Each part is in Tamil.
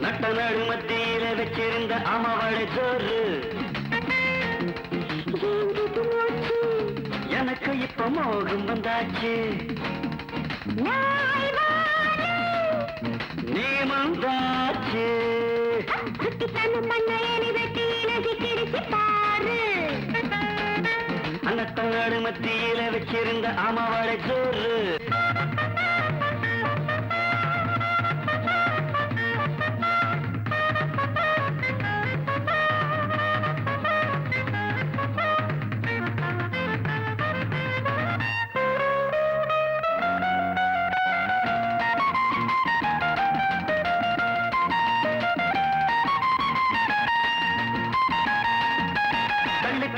நட்ட நடு மத்தியில வச்சிருந்த அமாவாடை சோறு எனக்கு இப்ப மோகம் வந்தாச்சு. நீ வந்தாச்சு நட்ட நடு மத்தியில வச்சிருந்த அமாவாடை சோறு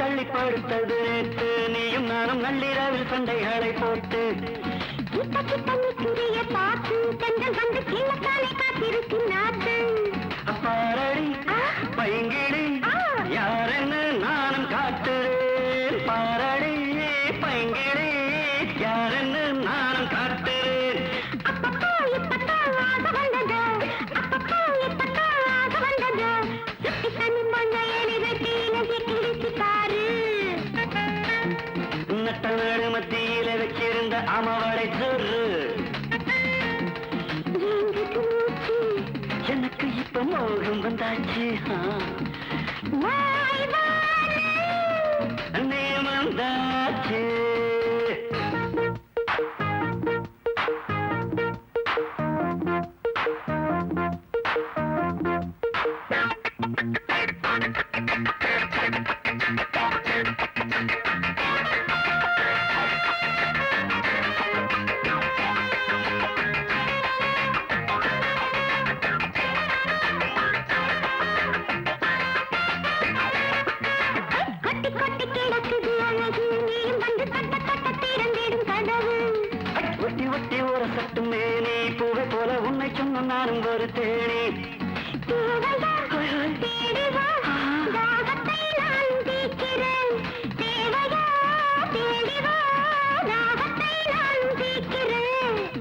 தள்ளி படுத்தது நேற்று நீயும் நானும் நள்ளிரவில் சண்டைகளை போட்டு பார்த்து தங்கள் வந்து கீழக்காலை காத்திருக்கிறாத்து. பாரடி பைங்கிடி யாரென்னு நானும் காட்டுறேன். பாரடி பைங்கிடி யாரென்னு நானும் காட்டுறேன். அப்பப்போ இப்பத்தான் ஆக வந்தது, அப்பப்போ இப்பத்தான் ஆக வந்தது. சுட்டி தண்ணி மண்ணையடி வெட்டி இலகி கிழிச்சிட்டாரு. நட்ட நாடு மத்தியில வச்சிருந்த அமாவாடை சோறு எனக்கு இப்ப மோகம் வந்தாச்சு. நீ வந்தாச்சு ஒட்டி ஒட்டி ஒரு சட்டு மேனி பூவை போல உன்னை சொன்ன நானும் ஒரு தேனி.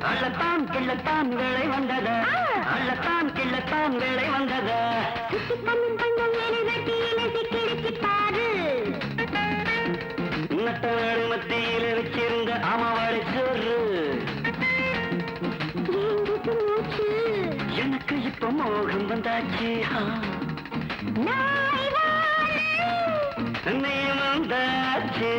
அள்ளத்தான் கிள்ளத்தான் வேலை வந்ததா, அள்ளத்தான் கிள்ளத்தான் வேலை வந்ததா. நட்ட நாடு மத்தியில வச்சிருந்த அமாவாடை சோறு எனக்கு இப்ப மோகம் வந்தாச்சு. நீ வந்தாச்சு.